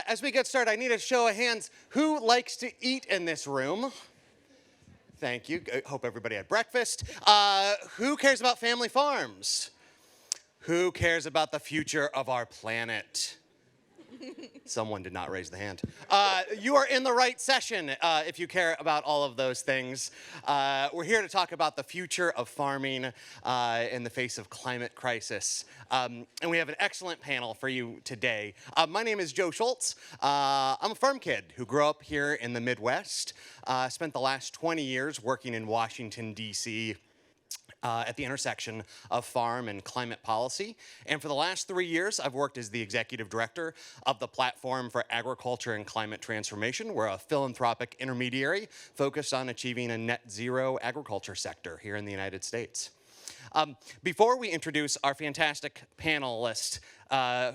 As we get started, I need a show of hands. Who likes to eat in this room? Thank you. I hope everybody had breakfast. Who cares about family farms? Who cares about the future of our planet? Someone did not raise the hand. You are in the right session if you care about all of those things. We're here to talk about the future of farming in the face of climate crisis. And we have an excellent panel for you today. My name is Joe Schultz. I'm a farm kid who grew up here in the Midwest. Spent the last 20 years working in Washington, D.C., at the intersection of farm and climate policy. And for the last 3 years, I've worked as the executive director of the Platform for Agriculture and Climate Transformation. We're a philanthropic intermediary focused on achieving a net zero agriculture sector here in the United States. Before we introduce our fantastic panelists,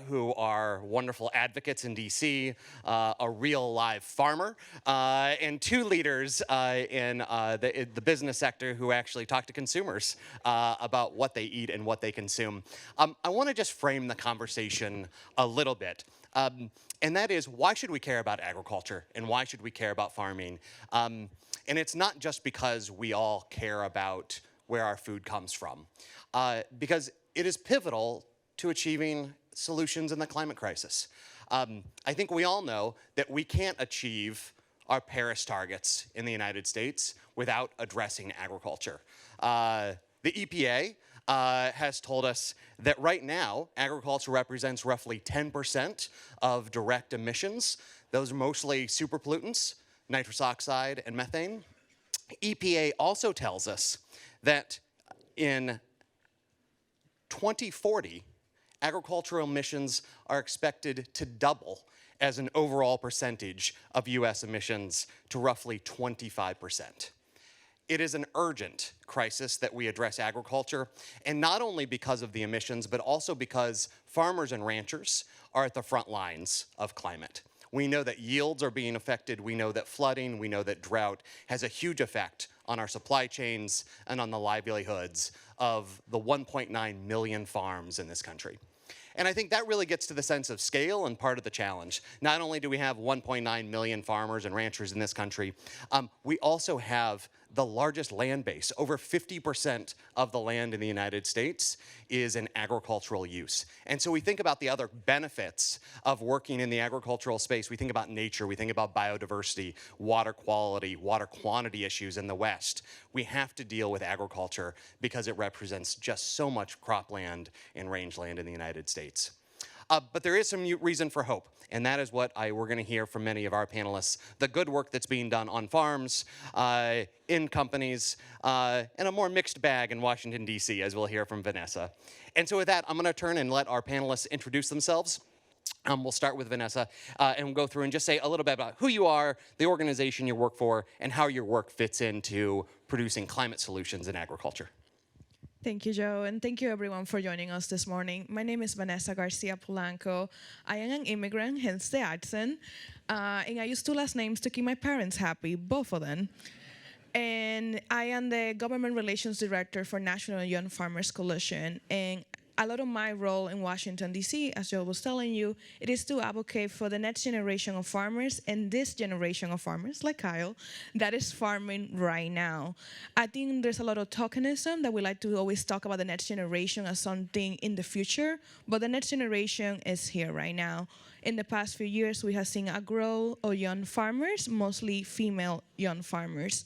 who are wonderful advocates in DC, a real live farmer, and two leaders in the business sector who actually talk to consumers about what they eat and what they consume. I want to just frame the conversation a little bit. And that is, why should we care about agriculture and why should we care about farming? And it's not just because we all care about where our food comes from, because it is pivotal to achieving solutions in the climate crisis. I think we all know that we can't achieve our Paris targets in the United States without addressing agriculture. The EPA has told us that right now, agriculture represents roughly 10% of direct emissions. Those are mostly superpollutants, nitrous oxide and methane. EPA also tells us that in 2040, agricultural emissions are expected to double as an overall percentage of US emissions to roughly 25%. It is an urgent crisis that we address agriculture, and not only because of the emissions, but also because farmers and ranchers are at the front lines of climate. We know that yields are being affected, we know that flooding, we know that drought has a huge effect on our supply chains and on the livelihoods of the 1.9 million farms in this country. And I think that really gets to the sense of scale and part of the challenge. Not only do we have 1.9 million farmers and ranchers in this country, we also have the largest land base. Over 50% of the land in the United States is in agricultural use. And so we think about the other benefits of working in the agricultural space. We think about nature, we think about biodiversity, water quality, water quantity issues in the West. We have to deal with agriculture because it represents just so much cropland and rangeland in the United States. But there is some reason for hope, and that is what we're going to hear from many of our panelists, the good work that's being done on farms, in companies, and a more mixed bag in Washington, D.C., as we'll hear from Vanessa. And so with that, I'm going to turn and let our panelists introduce themselves. We'll start with Vanessa, and we'll go through and just say a little bit about who you are, the organization you work for, and how your work fits into producing climate solutions in agriculture. Thank you, Joe, and thank you everyone for joining us this morning. My name is Vanessa Garcia Pulano. I am an immigrant, hence the accent, and I use two last names to keep my parents happy, both of them. And I am the Government Relations Director for National Young Farmers Coalition, and a lot of my role in Washington, D.C., as Joe was telling you, it is to advocate for the next generation of farmers and this generation of farmers, like Kyle, that is farming right now. I think there's a lot of tokenism that we like to always talk about the next generation as something in the future, but the next generation is here right now. In the past few years, we have seen a growth of young farmers, mostly female young farmers.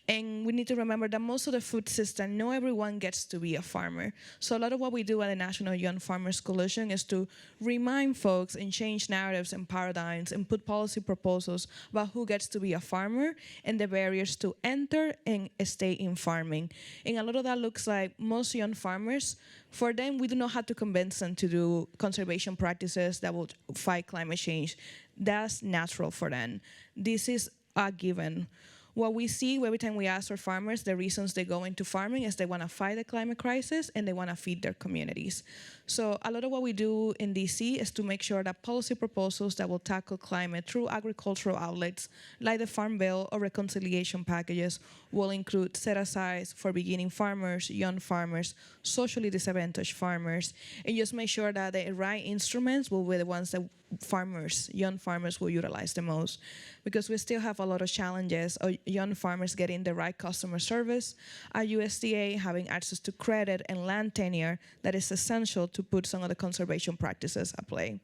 And we need to remember that most of the food system, not everyone gets to be a farmer. So a lot of what we do at the National Young Farmers Coalition is to remind folks and change narratives and paradigms and put policy proposals about who gets to be a farmer and the barriers to enter and stay in farming. And a lot of that looks like most young farmers, for them, we do not have to convince them to do conservation practices that will fight climate change. That's natural for them. This is a given. What we see every time we ask our farmers, the reasons they go into farming is they want to fight the climate crisis and they want to feed their communities. So a lot of what we do in DC is to make sure that policy proposals that will tackle climate through agricultural outlets, like the Farm Bill or reconciliation packages, will include set-asides for beginning farmers, young farmers, socially disadvantaged farmers, and just make sure that the right instruments will be the ones that farmers, young farmers, will utilize the most, because we still have a lot of challenges of young farmers getting the right customer service, our USDA having access to credit and land tenure that is essential to put some of the conservation practices at play.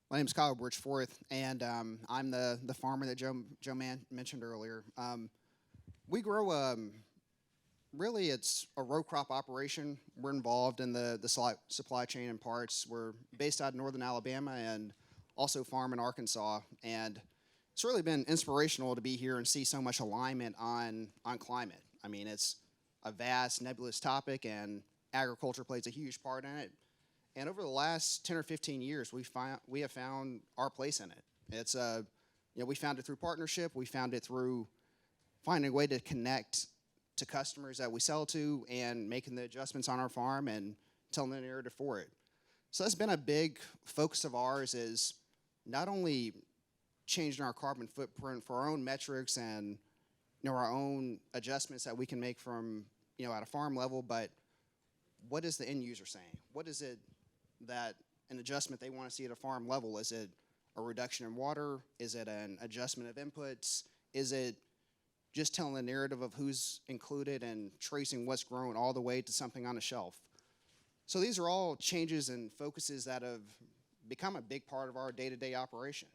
My name is Kyle Burch Fourth, and I'm the farmer that Joe mentioned earlier. We grow really, it's a row crop operation. We're involved in the supply chain and parts. We're based out of northern Alabama and also farm in Arkansas. And it's really been inspirational to be here and see so much alignment on climate. I mean, it's a vast, nebulous topic, and agriculture plays a huge part in it. And over the last 10 or 15 years, we have found our place in it. It's we found it through partnership. We found it through finding a way to connect to customers that we sell to and making the adjustments on our farm and telling the narrative for it. So that's been a big focus of ours, is not only changing our carbon footprint for our own metrics and our own adjustments that we can make from at a farm level, but what is the end user saying? What is it that an adjustment they want to see at a farm level? Is it a reduction in water? Is it an adjustment of inputs? Is it just telling the narrative of who's included and tracing what's grown all the way to something on a shelf? So these are all changes and focuses that have become a big part of our day-to-day operation.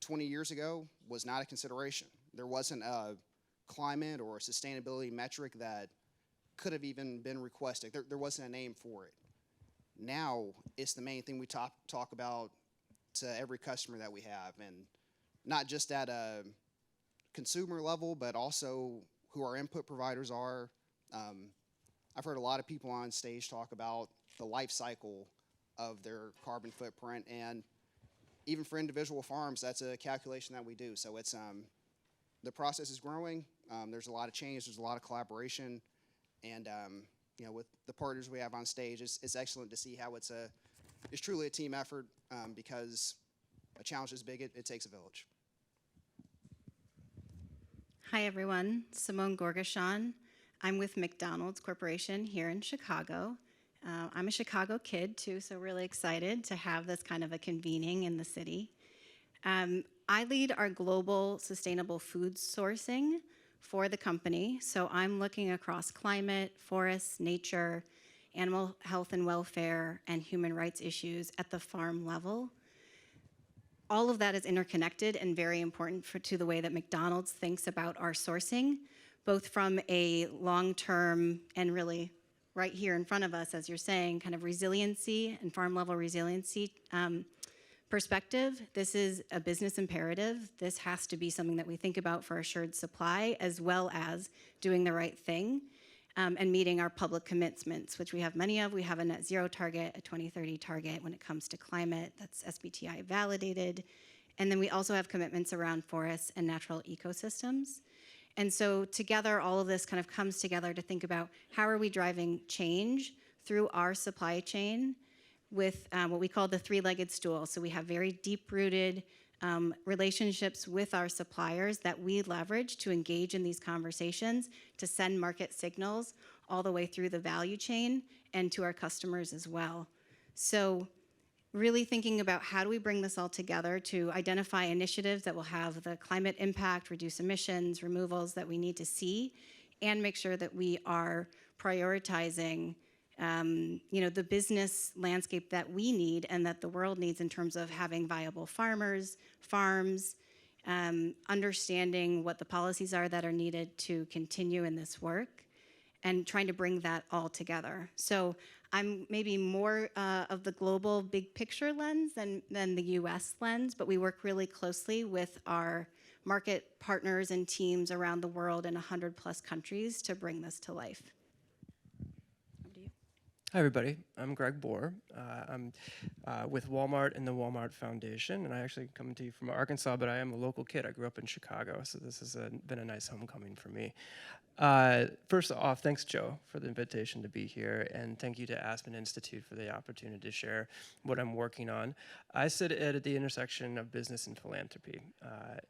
20 years ago was not a consideration. There wasn't a climate or a sustainability metric that could have even been requested. There wasn't a name for it. Now it's the main thing we talk about to every customer that we have, and not just at a consumer level, but also who our input providers are. I've heard a lot of people on stage talk about the life cycle of their carbon footprint, and even for individual farms, that's a calculation that we do. So it's the process is growing. There's a lot of change. There's a lot of collaboration, and with the partners we have on stage, it's excellent to see how it's truly a team effort, because a challenge is big. It takes a village. Hi, everyone. Simone Gorgashan. I'm with McDonald's Corporation here in Chicago. I'm a Chicago kid, too, so really excited to have this kind of a convening in the city. I lead our global sustainable food sourcing for the company, so I'm looking across climate, forests, nature, animal health and welfare, and human rights issues at the farm level. All of that is interconnected and very important to the way that McDonald's thinks about our sourcing, both from a long-term and really right here in front of us, as you're saying, kind of resiliency and farm-level resiliency perspective. This is a business imperative. This has to be something that we think about for assured supply, as well as doing the right thing and meeting our public commitments, which we have many of. We have a net zero target, a 2030 target when it comes to climate that's SBTI validated. And then we also have commitments around forests and natural ecosystems. And so together, all of this kind of comes together to think about how are we driving change through our supply chain with what we call the three-legged stool. So we have very deep-rooted relationships with our suppliers that we leverage to engage in these conversations, to send market signals all the way through the value chain and to our customers as well. So really thinking about how do we bring this all together to identify initiatives that will have the climate impact, reduce emissions, removals that we need to see, and make sure that we are prioritizing the business landscape that we need and that the world needs in terms of having viable farmers, farms, understanding what the policies are that are needed to continue in this work, and trying to bring that all together. So I'm maybe more of the global big picture lens than the US lens, but we work really closely with our market partners and teams around the world in 100+ countries to bring this to life. Hi, everybody. I'm Greg Boore. I'm with Walmart and the Walmart Foundation, and I actually come to you from Arkansas, but I am a local kid. I grew up in Chicago, so this has been a nice homecoming for me. First off, thanks, Joe, for the invitation to be here, and thank you to Aspen Institute for the opportunity to share what I'm working on. I sit at the intersection of business and philanthropy.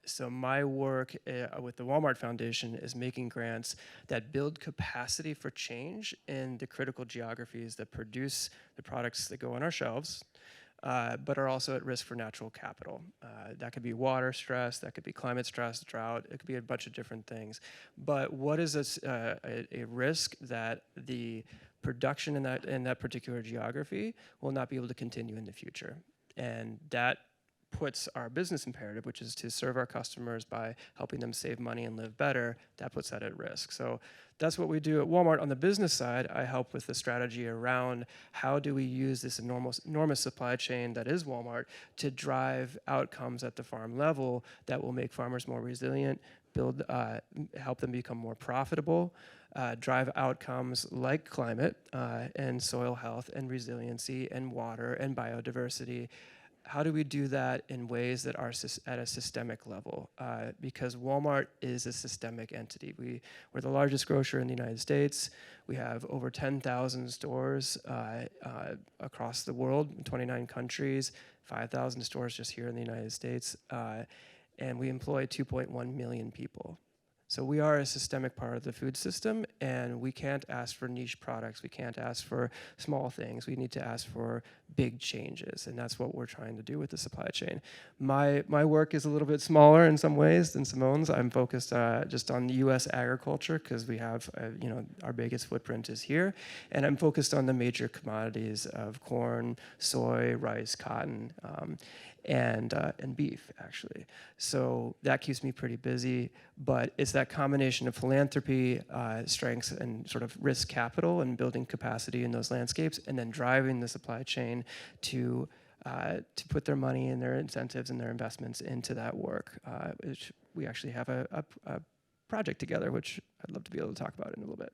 So my work with the Walmart Foundation is making grants that build capacity for change in the critical geographies companies that produce the products that go on our shelves, but are also at risk for natural capital. That could be water stress, that could be climate stress, drought, it could be a bunch of different things. But what is a risk that the production in that particular geography will not be able to continue in the future? And that puts our business imperative, which is to serve our customers by helping them save money and live better, that puts that at risk. So that's what we do at Walmart. On the business side, I help with the strategy around how do we use this enormous supply chain that is Walmart to drive outcomes at the farm level that will make farmers more resilient, help them become more profitable, drive outcomes like climate and soil health and resiliency and water and biodiversity. How do we do that in ways that are at a systemic level? Because Walmart is a systemic entity. We're the largest grocer in the United States. We have over 10,000 stores across the world, in 29 countries, 5,000 stores just here in the United States, and we employ 2.1 million people. So we are a systemic part of the food system, and we can't ask for niche products. We can't ask for small things. We need to ask for big changes, and that's what we're trying to do with the supply chain. My work is a little bit smaller in some ways than Simone's. I'm focused just on U.S. agriculture because we have, our biggest footprint is here, and I'm focused on the major commodities of corn, soy, rice, cotton, and beef, actually. So that keeps me pretty busy, but it's that combination of philanthropy, strengths, and sort of risk capital and building capacity in those landscapes, and then driving the supply chain to put their money and their incentives and their investments into that work, which we actually have a project together, which I'd love to be able to talk about in a little bit.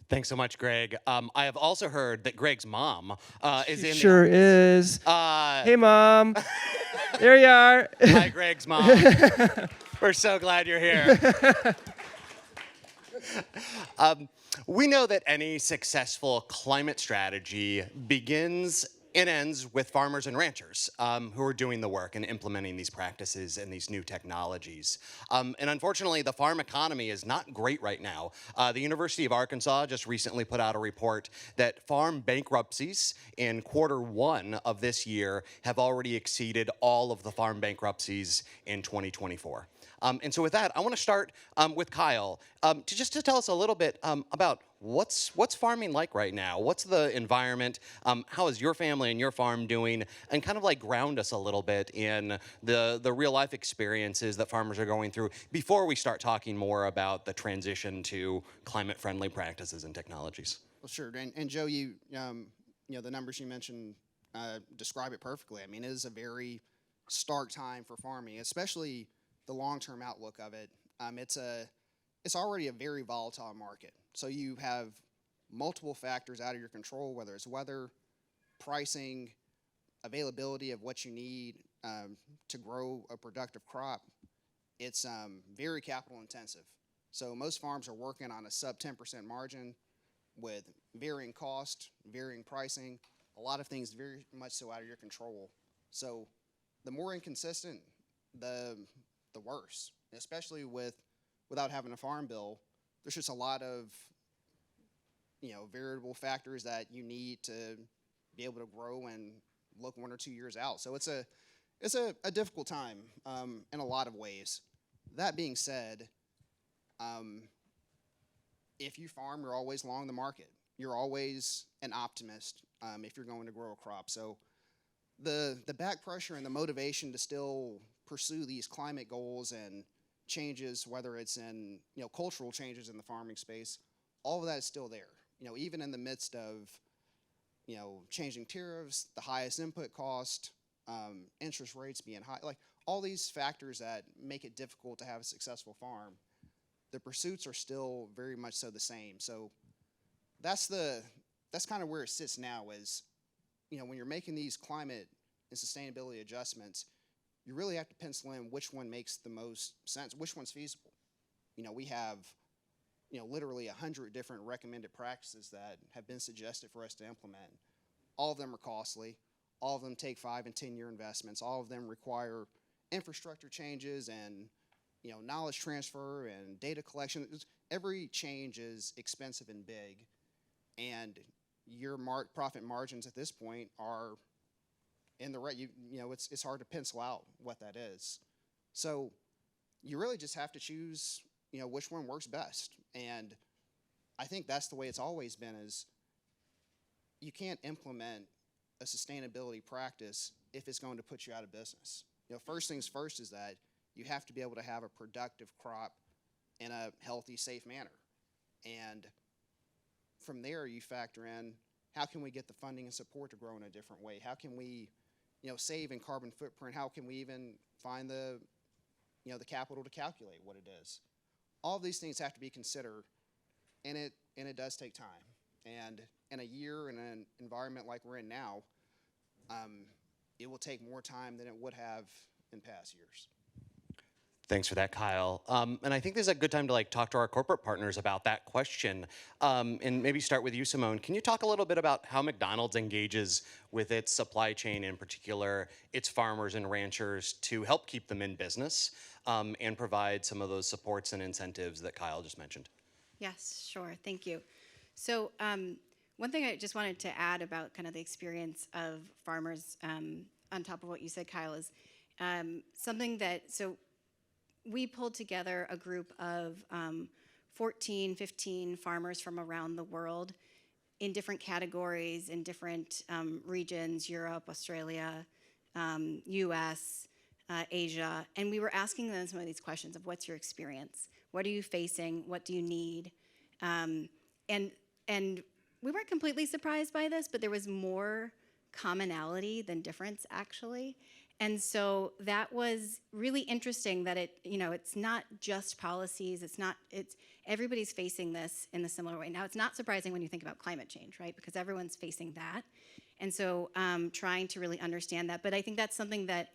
Thanks so much, Greg. I have also heard that Greg's mom is in Sure the is. Hey, Mom. There you are. Hi, Greg's mom. We're so glad you're here. We know that any successful climate strategy begins and ends with farmers and ranchers who are doing the work and implementing these practices and these new technologies. And unfortunately, the farm economy is not great right now. The University of Arkansas just recently put out a report that farm bankruptcies in Q1 of this year have already exceeded all of the farm bankruptcies in 2024. And so with that, I want to start with Kyle to tell us a little bit about what's farming like right now? What's the environment? How is your family and your farm doing? And kind of like ground us a little bit in the real life experiences that farmers are going through before we start talking more about the transition to climate friendly practices and technologies. Well, sure. And Joe, the numbers you mentioned describe it perfectly. I mean, it is a very stark time for farming, especially the long-term outlook of it. It's already a very volatile market. So you have multiple factors out of your control, whether it's weather, pricing, availability of what you need to grow a productive crop. It's very capital intensive. So most farms are working on a sub 10% margin with varying cost, varying pricing, a lot of things very much so out of your control. So the more inconsistent, the worse, especially without having a farm bill. There's just a lot of variable factors that you need to be able to grow and look 1 or 2 years out. So it's a difficult time in a lot of ways. That being said, if you farm, you're always long the market. You're always an optimist if you're going to grow a crop. So the back pressure and the motivation to still pursue these climate goals and changes, whether it's in cultural changes in the farming space, all of that is still there. Even in the midst of changing tariffs, the highest input cost, interest rates being high, like all these factors that make it difficult to have a successful farm, the pursuits are still very much so the same. So that's kind of where it sits now. Is when you're making these climate and sustainability adjustments, you really have to pencil in which one makes the most sense, which one's feasible. We have, literally 100 different recommended practices that have been suggested for us to implement. All of them are costly. All of them take 5 and 10 year investments. All of them require infrastructure changes and, knowledge transfer and data collection. Every change is expensive and big. and your profit margins at this point are in the red. You know, it's hard to pencil out what that is. So you really just have to choose, you know, which one works best. And I think that's the way it's always been, is you can't implement a sustainability practice if it's going to put you out of business. You know, first things first is that you have to be able to have a productive crop in a healthy, safe manner. And from there, you factor in, how can we get the funding and support to grow in a different way? How can we, you know, save in carbon footprint? How can we even find the, you know, the capital to calculate what it is? All of these things have to be considered, and it does take time. And in a year, in an environment like we're in now, it will take more time than it would have in past years. Thanks for that, Kyle. And I think this is a good time to talk to our corporate partners about that question. And maybe start with you, Simone. Can you talk a little bit about how McDonald's engages with its supply chain, in particular, its farmers and ranchers, to help keep them in business and provide some of those supports and incentives that Kyle just mentioned? Yes, sure. Thank you. So one thing I just wanted to add about kind of the experience of farmers on top of what you said, Kyle, is something that, so we pulled together a group of 14, 15 farmers from around the world in different categories, in different regions, Europe, Australia, US, Asia. And we were asking them some of these questions of, what's your experience? What are you facing? What do you need? And we weren't completely surprised by this, but there was more commonality than difference, actually. And so that was really interesting, that it's not just policies, it's everybody's facing this in a similar way. Now, it's not surprising when you think about climate change, right? Because everyone's facing that. And so trying to really understand that. But I think that's something that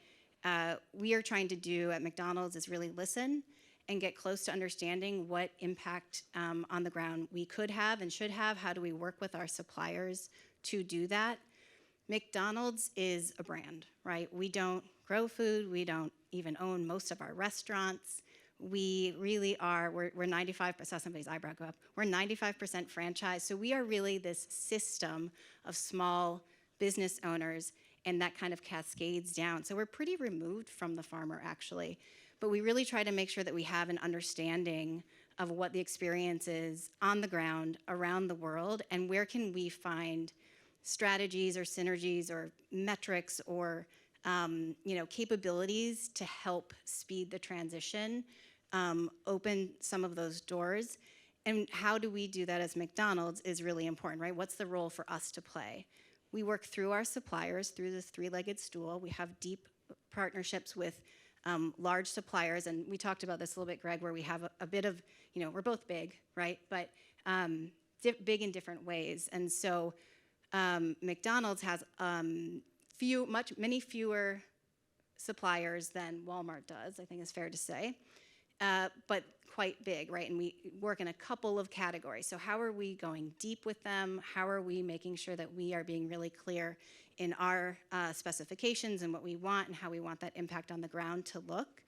we are trying to do at McDonald's, is really listen and get close to understanding what impact on the ground we could have and should have. How do we work with our suppliers to do that? McDonald's is a brand, right? We don't grow food. We don't even own most of our restaurants. We really are, we're 95%, I saw somebody's eyebrow go up. We're 95% franchise. So we are really this system of small business owners, and that kind of cascades down. So we're pretty removed from the farmer, actually. But we really try to make sure that we have an understanding of what the experience is on the ground around the world, and where can we find strategies or synergies or metrics or capabilities to help speed the transition, open some of those doors. And how do we do that as McDonald's is really important, right? What's the role for us to play? We work through our suppliers, through this three-legged stool. We have deep partnerships with large suppliers, and we talked about this a little bit, Greg, where we have a bit of, we're both big, right? But big in different ways. And so McDonald's has many fewer suppliers than Walmart does, I think is fair to say, but quite big, right? And we work in a couple of categories. So how are we going deep with them? How are we making sure that we are being really clear in our specifications and what we want and how we want that impact on the ground to look?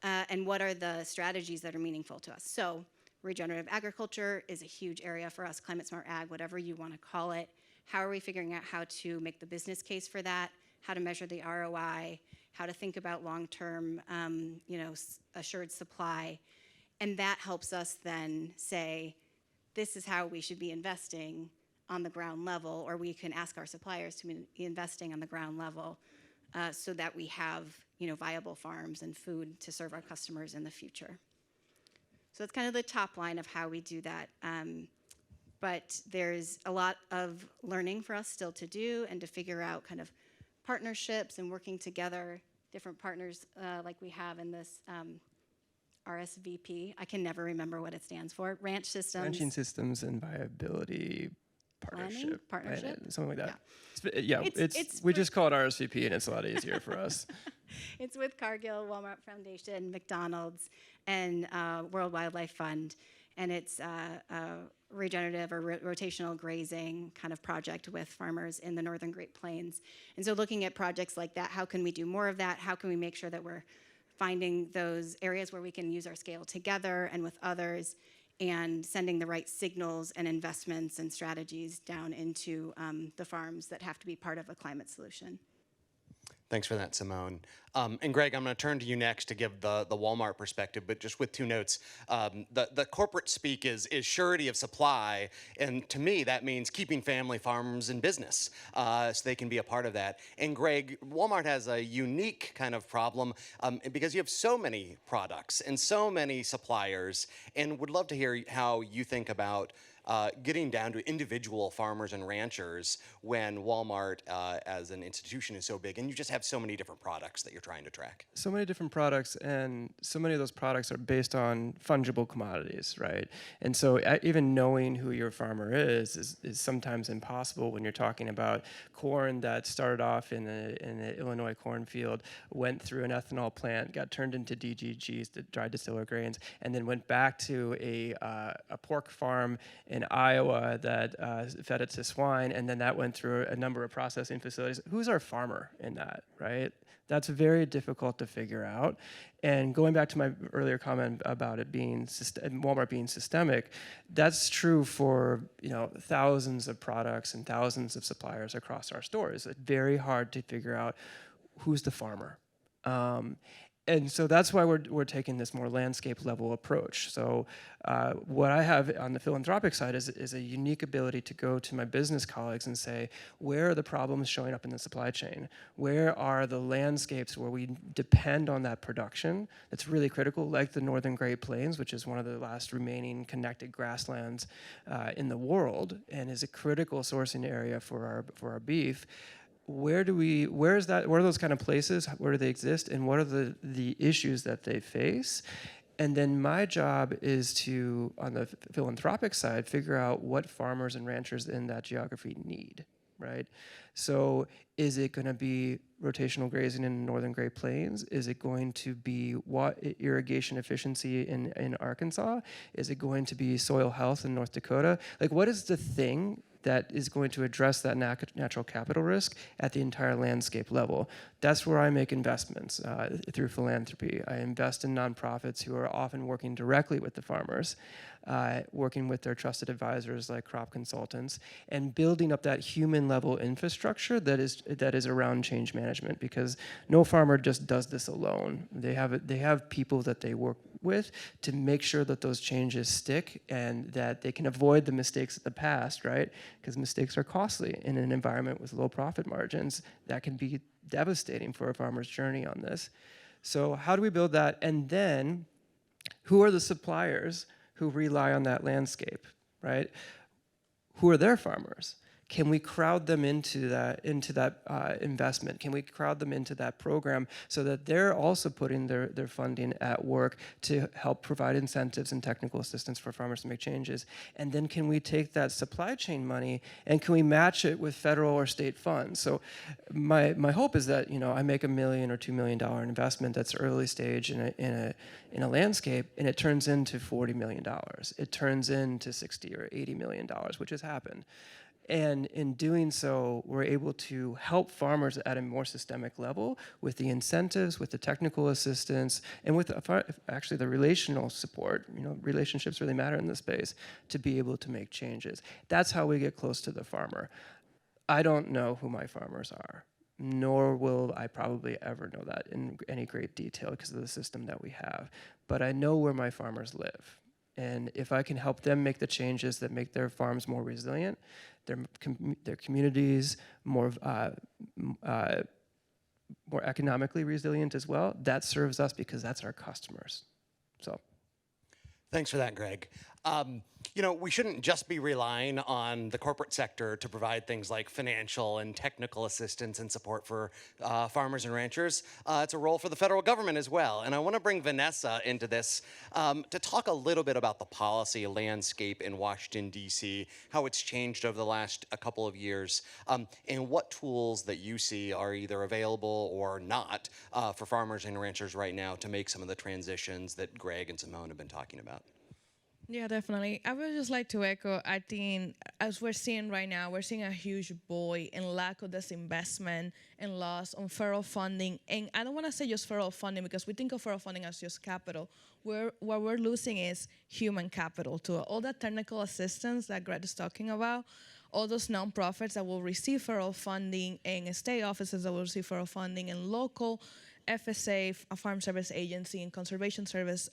And what are the strategies that are meaningful to us? So regenerative agriculture is a huge area for us, climate smart ag, whatever you want to call it. How are we figuring out how to make the business case for that? How to measure the ROI? How to think about long-term, assured supply? And that helps us then say, this is how we should be investing on the ground level, or we can ask our suppliers to be investing on the ground level so that we have, viable farms and food to serve our customers in the future. So that's kind of the top line of how we do that. But there's a lot of learning for us still to do, and to figure out kind of partnerships and working together, different partners like we have in this RSVP. I can never remember what it stands for. Ranch Systems. Ranching Systems and Viability Partnership. Partnership? Right? Something like that. Yeah. We just call it RSVP, and it's a lot easier for us. It's with Cargill, Walmart Foundation, McDonald's, and World Wildlife Fund. And it's a regenerative or rotational grazing kind of project with farmers in the Northern Great Plains. And so looking at projects like that, how can we do more of that? How can we make sure that we're finding those areas where we can use our scale together and with others, and sending the right signals and investments and strategies down into the farms that have to be part of a climate solution. Thanks for that, Simone. And Greg, I'm going to turn to you next to give the Walmart perspective, but just with two notes. The corporate speak is surety of supply, and to me that means keeping family farms in business so they can be a part of that. And Greg, Walmart has a unique kind of problem because you have so many products and so many suppliers, and would love to hear how you think about getting down to individual farmers and ranchers when Walmart as an institution is so big and you just have so many different products that you're trying to track. So many different products, and so many of those products are based on fungible commodities, right? And so even knowing who your farmer is sometimes impossible when you're talking about corn that started off in the Illinois cornfield, went through an ethanol plant, got turned into DDGs, the dried distiller grains, and then went back to a pork farm in Iowa that fed it to swine, and then that went through a number of processing facilities. Who's our farmer in that, right? That's very difficult to figure out. And going back to my earlier comment about it being Walmart being systemic, that's true for thousands of products and thousands of suppliers across our stores. It's very hard to figure out who's the farmer. And so that's why we're taking this more landscape level approach. So what I have on the philanthropic side is a unique ability to go to my business colleagues and say, where are the problems showing up in the supply chain? Where are the landscapes where we depend on that production that's really critical, like the Northern Great Plains, which is one of the last remaining connected grasslands in the world and is a critical sourcing area for our beef. Where are those kind of places? Where do they exist? And what are the issues that they face? And then my job is to, on the philanthropic side, figure out what farmers and ranchers in that geography need, right? So is it going to be rotational grazing in the Northern Great Plains? Is it going to be irrigation efficiency in Arkansas? Is it going to be soil health in North Dakota? Like, what is the thing that is going to address that natural capital risk at the entire landscape level? That's where I make investments through philanthropy. I invest in nonprofits who are often working directly with the farmers, working with their trusted advisors like crop consultants, and building up that human level infrastructure that is around change management, because no farmer just does this alone. They have people that they work with to make sure that those changes stick and that they can avoid the mistakes of the past, right? Because mistakes are costly in an environment with low profit margins. That can be devastating for a farmer's journey on this. So how do we build that? And then who are the suppliers who rely on that landscape, right? Who are their farmers? Can we crowd them into that investment? Can we crowd them into that program so that they're also putting their funding at work to help provide incentives and technical assistance for farmers to make changes? And then can we take that supply chain money and can we match it with federal or state funds? So my hope is that I make $1 million or $2 million investment that's early stage in a landscape, and it turns into $40 million. It turns into $60 or $80 million, which has happened. And in doing so, we're able to help farmers at a more systemic level with the incentives, with the technical assistance, and with actually the relational support. Relationships really matter in this space to be able to make changes. That's how we get close to the farmer. I don't know who my farmers are, nor will I probably ever know that in any great detail because of the system that we have. But I know where my farmers live. And if I can help them make the changes that make their farms more resilient, their communities more economically resilient as well, that serves us because that's our customers. So, thanks for that, Greg. We shouldn't just be relying on the corporate sector to provide things like financial and technical assistance and support for farmers and ranchers. It's a role for the federal government as well. And I want to bring Vanessa into this to talk a little bit about the policy landscape in Washington, D.C., how it's changed over the last couple of years, and what tools that you see are either available or not for farmers and ranchers right now to make some of the transitions that Greg and Simone have been talking about. Yeah, definitely. I would just like to echo, I think, as we're seeing right now, we're seeing a huge void and lack of disinvestment and loss on federal funding. And I don't want to say just federal funding because we think of federal funding as just capital. What we're losing is human capital to all that technical assistance that Greg is talking about, all those nonprofits that will receive federal funding and state offices that will receive federal funding and local FSA, a Farm Service Agency, and Conservation Service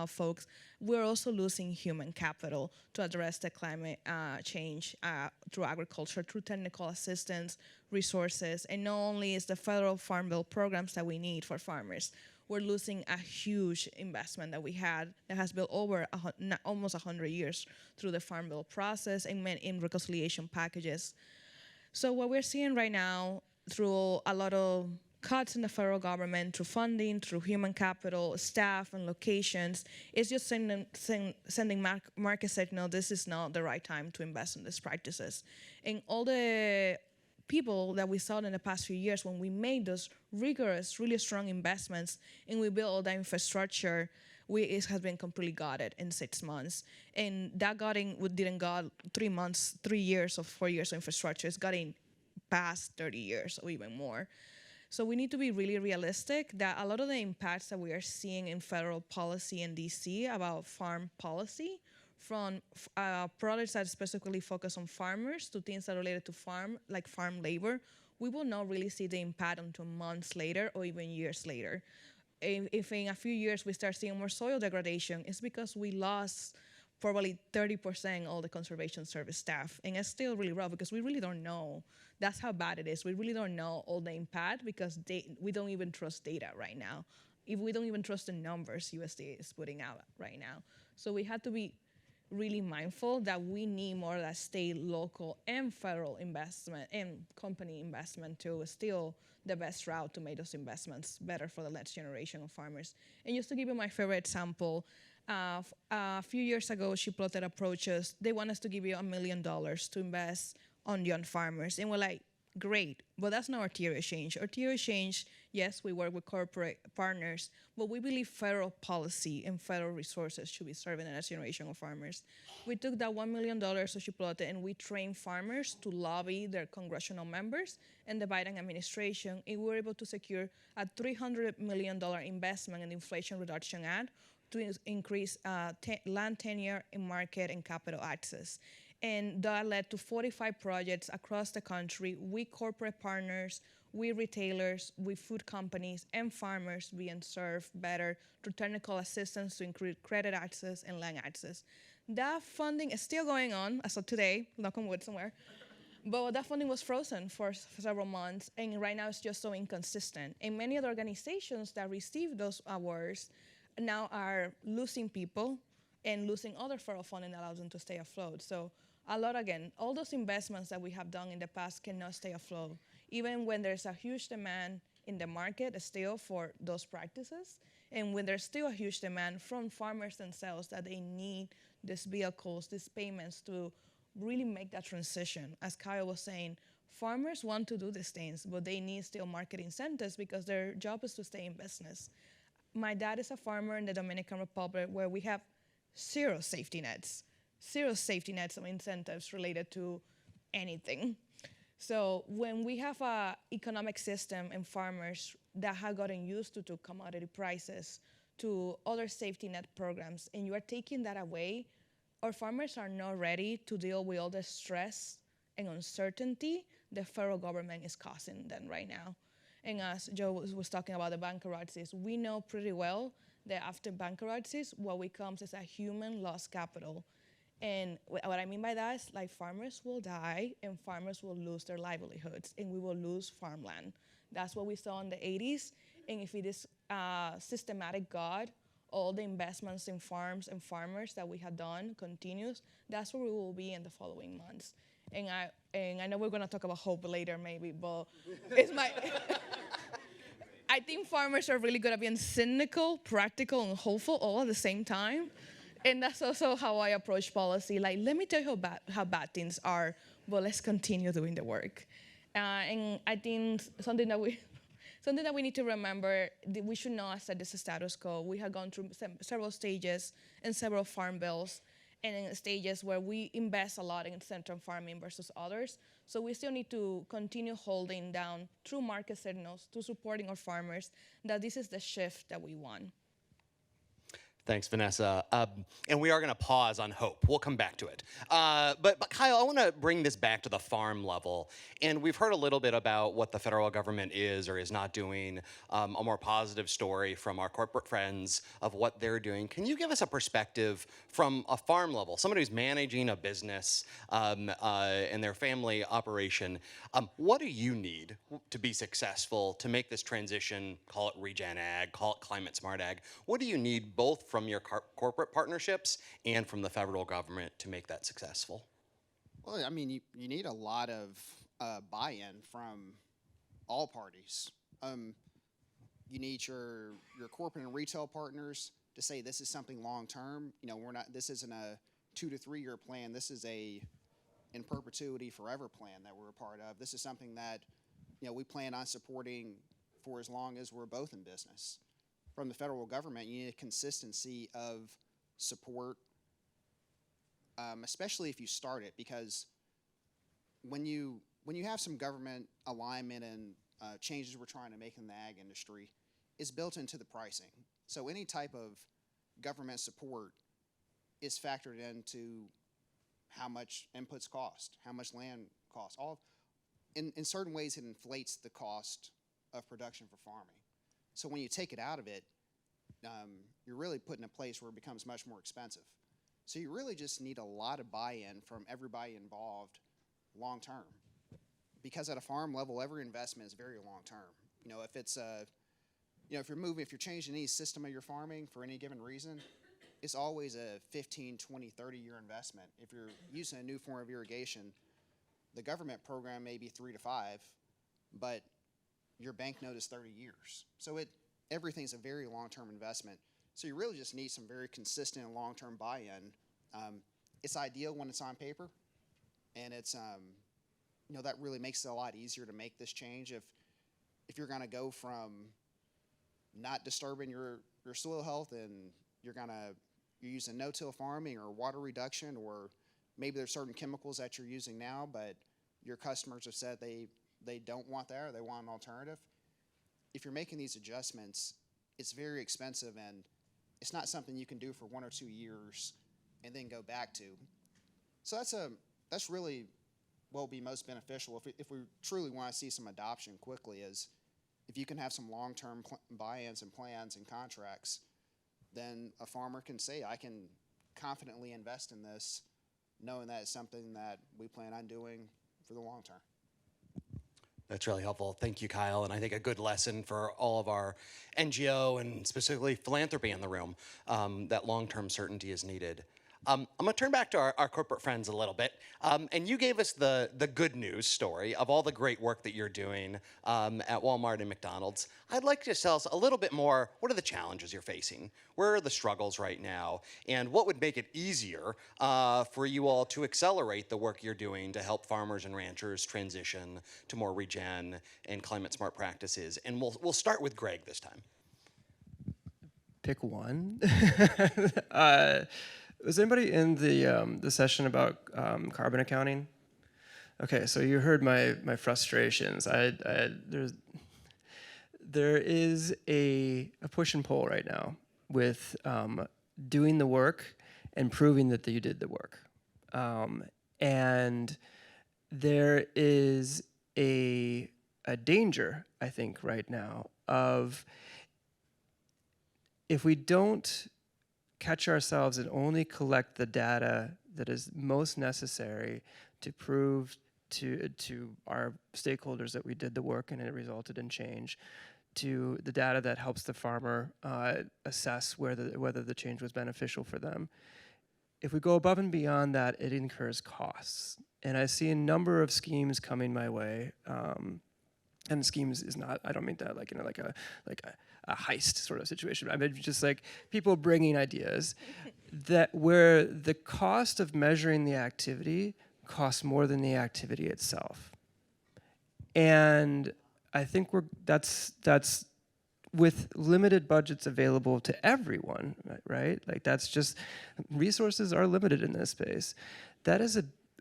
folks, we're also losing human capital to address the climate change through agriculture, through technical assistance, resources, and not only is the federal Farm Bill programs that we need for farmers, we're losing a huge investment that we had that has built over almost 100 years through the Farm Bill process and in reconciliation packages. So what we're seeing right now through a lot of cuts in the federal government, through funding, through human capital, staff, and locations, is just sending market signal this is not the right time to invest in these practices. And all the people that we saw in the past few years when we made those rigorous, really strong investments and we built all that infrastructure, it has been completely gutted in 6 months. And that gutting didn't got 3 months, 3 years or 4 years of infrastructure. It's gutting past 30 years or even more. So we need to be really realistic that a lot of the impacts that we are seeing in federal policy in DC about farm policy, from products that specifically focus on farmers to things that are related to farm, like farm labor, we will not really see the impact until months later or even years later. If in a few years we start seeing more soil degradation, it's because we lost probably 30% all the conservation service staff. And it's still really rough because we really don't know. That's how bad it is. We really don't know all the impact because we don't even trust data right now. If we don't even trust the numbers USDA is putting out right now. So we have to be really mindful that we need more of that state, local, and federal investment and company investment to still the best route to make those investments better for the next generation of farmers. And just to give you my favorite example, a few years ago, Chiplote approached us. They want us to give you $1 million to invest on young farmers. And we're like, great, but that's not Arteria Exchange. Arteria Exchange, yes, we work with corporate partners, but we believe federal policy and federal resources should be serving the next generation of farmers. We took that $1 million to Chiplote and we trained farmers to lobby their congressional members and the Biden administration, and we were able to secure a $300 million investment in the Inflation Reduction Act to increase land tenure in market and capital access. And that led to 45 projects across the country with corporate partners, with retailers, with food companies, and farmers being served better through technical assistance to increase credit access and land access. That funding is still going on as of today, knock on wood somewhere. But that funding was frozen for several months, and right now it's just so inconsistent. And many of the organizations that received those awards now are losing people and losing other federal funding that allows them to stay afloat. So all those investments that we have done in the past cannot stay afloat, even when there's a huge demand in the market still for those practices, and when there's still a huge demand from farmers themselves that they need these vehicles, these payments to really make that transition. As Kyle was saying, farmers want to do these things, but they need still market incentives because their job is to stay in business. My dad is a farmer in the Dominican Republic where we have zero safety nets of incentives related to anything. So when we have an economic system and farmers that have gotten used to commodity prices, to other safety net programs, and you are taking that away, our farmers are not ready to deal with all the stress and uncertainty the federal government is causing them right now. And as Joe was talking about the bankruptcies, we know pretty well that after bankruptcies, what comes is a human lost capital. And what I mean by that is like farmers will die and farmers will lose their livelihoods and we will lose farmland. That's what we saw in the 80s. And if it is systematic God, all the investments in farms and farmers that we have done continues, that's where we will be in the following months. And I know we're gonna talk about hope later maybe, but it's my, I think farmers are really good at being cynical, practical, and hopeful all at the same time. And that's also how I approach policy. Like, let me tell you how bad things are, but let's continue doing the work. And I think something something that we need to remember, we should not set this a status quo. We have gone through several stages and several farm bills, and in stages where we invest a lot in central farming versus others. So we still need to continue holding down through market signals to supporting our farmers that this is the shift that we want. Thanks, Vanessa. And we are going to pause on hope. We'll come back to it. But Kyle, I want to bring this back to the farm level. And we've heard a little bit about what the federal government is or is not doing, a more positive story from our corporate friends of what they're doing. Can you give us a perspective from a farm level, somebody who's managing a business and their family operation? What do you need to be successful to make this transition, call it regen ag, call it climate smart ag? What do you need both from your corporate partnerships and from the federal government to make that successful? Well, I mean, you need a lot of buy-in from all parties. You need your corporate and retail partners to say this is something long-term. You know, this isn't a 2 to 3 year plan. This is a in perpetuity forever plan that we're a part of. This is something that, you know, we plan on supporting for as long as we're both in business. From the federal government, you need a consistency of support, especially if you start it, because when you have some government alignment and changes we're trying to make in the ag industry, it's built into the pricing. So any type of government support is factored into how much inputs cost, how much land costs. In certain ways, it inflates the cost of production for farming. So when you take it out of it, you're really put in a place where it becomes much more expensive. So you really just need a lot of buy-in from everybody involved long term. Because at a farm level, every investment is very long term. You know, if it's if you're changing any system of your farming for any given reason, it's always a 15, 20, 30-year investment. If you're using a new form of irrigation, the government program may be 3 to 5, but your bank note is 30 years. So everything's a very long-term investment. So you really just need some very consistent and long-term buy-in. It's ideal when it's on paper, and it's that really makes it a lot easier to make this change. If you're going to go from not disturbing your soil health and you're using no-till farming or water reduction, or maybe there's certain chemicals that you're using now, but your customers have said they don't want that or they want an alternative. If you're making these adjustments, it's very expensive and it's not something you can do for 1 or 2 years and then go back to. So that's really what will be most beneficial if we truly want to see some adoption quickly, is if you can have some long-term buy-ins and plans and contracts, then a farmer can say, I can confidently invest in this, knowing that it's something that we plan on doing for the long term. That's really helpful. Thank you, Kyle. And I think a good lesson for all of our NGO and specifically philanthropy in the room, that long-term certainty is needed. I'm going to turn back to our corporate friends a little bit. And you gave us the good news story of all the great work that you're doing at Walmart and McDonald's. I'd like to tell us a little bit more, what are the challenges you're facing? Where are the struggles right now? And what would make it easier for you all to accelerate the work you're doing to help farmers and ranchers transition to more regen and climate smart practices? And we'll start with Greg this time. Pick one. Was anybody in the session about carbon accounting? Okay, so you heard my frustrations. There is a push and pull right now with doing the work and proving that you did the work. And there is a danger, I think, right now of, if we don't catch ourselves and only collect the data that is most necessary to prove to our stakeholders that we did the work and it resulted in change, to the data that helps the farmer assess whether the change was beneficial for them. If we go above and beyond that, it incurs costs. And I see a number of schemes coming my way. And schemes is not, I don't mean that like a heist sort of situation. I mean just like people bringing ideas that where the cost of measuring the activity costs more than the activity itself. And I think that's with limited budgets available to everyone, right? Like that's just, resources are limited in this space. That is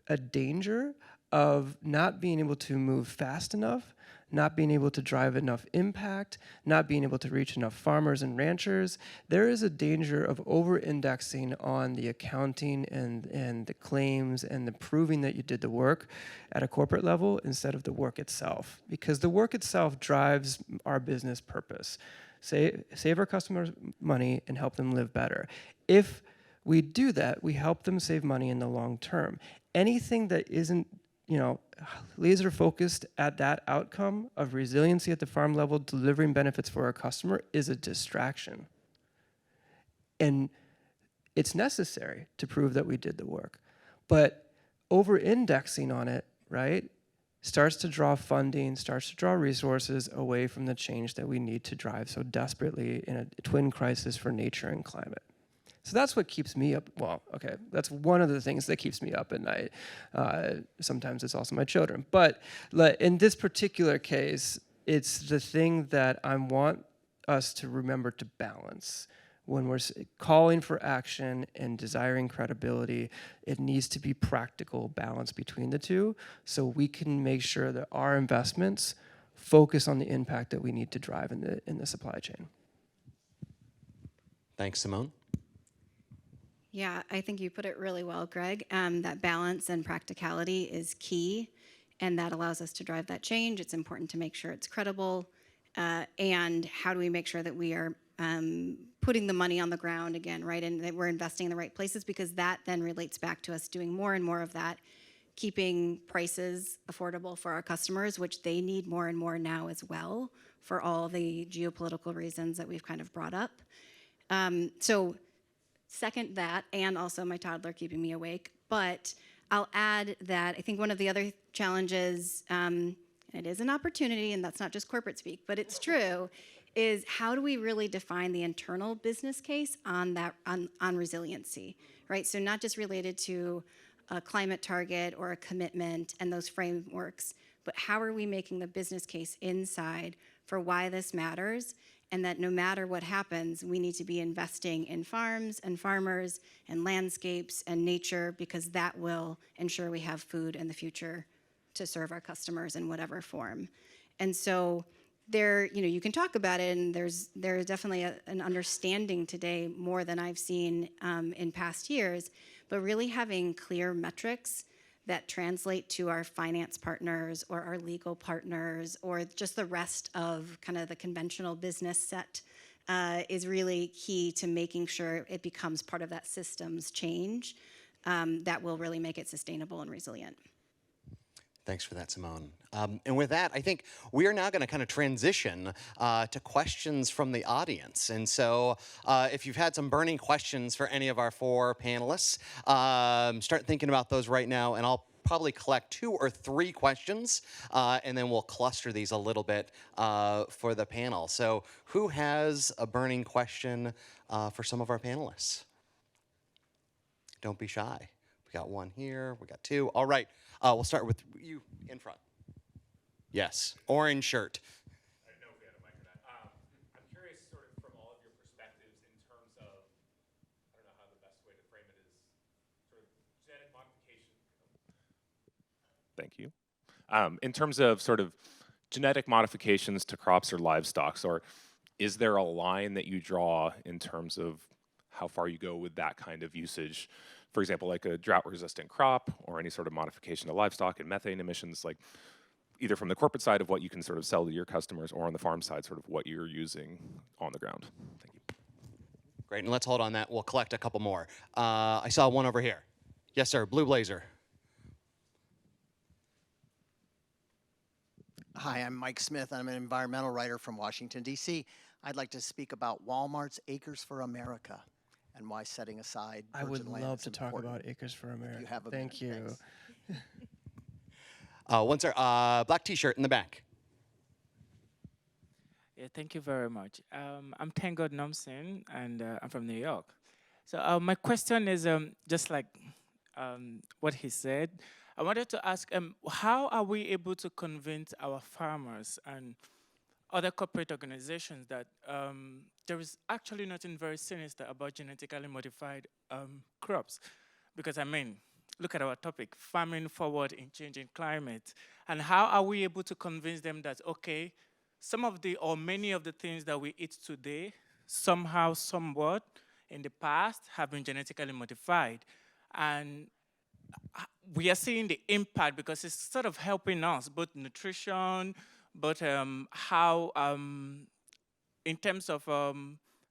a danger of not being able to move fast enough, not being able to drive enough impact, not being able to reach enough farmers and ranchers. There is a danger of over-indexing on the accounting and the claims and the proving that you did the work at a corporate level instead of the work itself. Because the work itself drives our business purpose. Save our customers money and help them live better. If we do that, we help them save money in the long term. Anything that isn't, laser focused at that outcome of resiliency at the farm level, delivering benefits for our customer, is a distraction. And it's necessary to prove that we did the work. But over-indexing on it, right, starts to draw funding, starts to draw resources away from the change that we need to drive so desperately in a twin crisis for nature and climate. So that's what keeps me up. Well, okay, that's one of the things that keeps me up at night. Sometimes it's also my children. But in this particular case, it's the thing that I want us to remember to balance. When we're calling for action and desiring credibility, it needs to be practical balance between the two so we can make sure that our investments focus on the impact that we need to drive in the supply chain. Thanks, Simone. Yeah, I think you put it really well, Greg. That balance and practicality is key, and that allows us to drive that change. It's important to make sure it's credible. And how do we make sure that we are putting the money on the ground again, right? And that we're investing in the right places, because that then relates back to us doing more and more of that, keeping prices affordable for our customers, which they need more and more now as well for all the geopolitical reasons that we've kind of brought up. So second that, and also my toddler keeping me awake. But I'll add that I think one of the other challenges, and it is an opportunity, and that's not just corporate speak, but it's true, is how do we really define the internal business case on that on resiliency, right? So not just related to a climate target or a commitment and those frameworks, but how are we making the business case inside for why this matters, and that no matter what happens, we need to be investing in farms and farmers and landscapes and nature, because that will ensure we have food in the future to serve our customers in whatever form. And so there, you can talk about it, and there's definitely an understanding today more than I've seen in past years, but really having clear metrics that translate to our finance partners or our legal partners or just the rest of kind of the conventional business set is really key to making sure it becomes part of that systems change that will really make it sustainable and resilient. Thanks for that, Simone. And with that, I think we are now going to kind of transition to questions from the audience. And so if you've had some burning questions for any of our four panelists, start thinking about those right now, and I'll probably collect 2 or 3 questions, and then we'll cluster these a little bit for the panel. So who has a burning question for some of our panelists? Don't be shy. We got 1 here. We got 2. All right. We'll start with you in front. Yes, orange shirt. I didn't know if we had a mic or not. I'm curious, sort of, from all of your perspectives in terms of, I don't know how the best way to frame it is, sort of genetic modification. Thank you. In terms of sort of genetic modifications to crops or livestock, or is there a line that you draw in terms of how far you go with that kind of usage? For example, like a drought-resistant crop or any sort of modification to livestock and methane emissions, like either from the corporate side of what you can sort of sell to your customers or on the farm side, sort of what you're using on the ground. Thank you. Great, and let's hold on that. We'll collect a couple more. I saw one over here. Yes, sir, blue blazer. Hi, I'm Mike Smith. I'm an environmental writer from Washington, D.C. I'd like to speak about Walmart's Acres for America and why setting aside I would virgin land love is to talk important. about Acres for America. You have a Thank minute. you. Thanks. One, sir, black t-shirt in the back. Yeah, thank you very much. I'm Tengod Nomsen, and I'm from New York. So my question is just like what he said. I wanted to ask, how are we able to convince our farmers and other corporate organizations that there is actually nothing very sinister about genetically modified crops? Because I mean, look at our topic, farming forward in changing climate. And how are we able to convince them that, okay, some of the, or many of the things that we eat today, somehow, somewhat, in the past, have been genetically modified. And we are seeing the impact because it's sort of helping us, both nutrition, but how, in terms of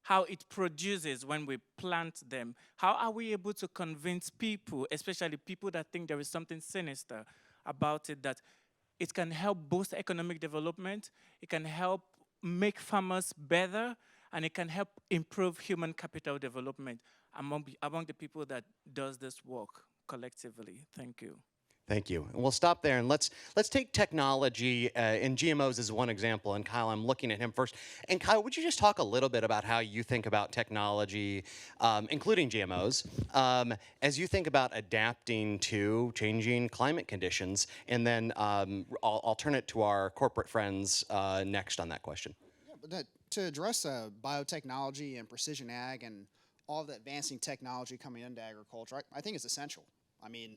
how it produces when we plant them. How are we able to convince people, especially people that think there is something sinister about it, that it can help boost economic development, it can help make farmers better, and it can help improve human capital development among the people that does this work collectively? Thank you. Thank you. And we'll stop there and let's take technology in GMOs as one example. And Kyle, I'm looking at him first. And Kyle, would you just talk a little bit about how you think about technology, including GMOs, as you think about adapting to changing climate conditions? And then I'll turn it to our corporate friends next on that question. Yeah, but to address biotechnology and precision ag and all the advancing technology coming into agriculture, I think it's essential. I mean,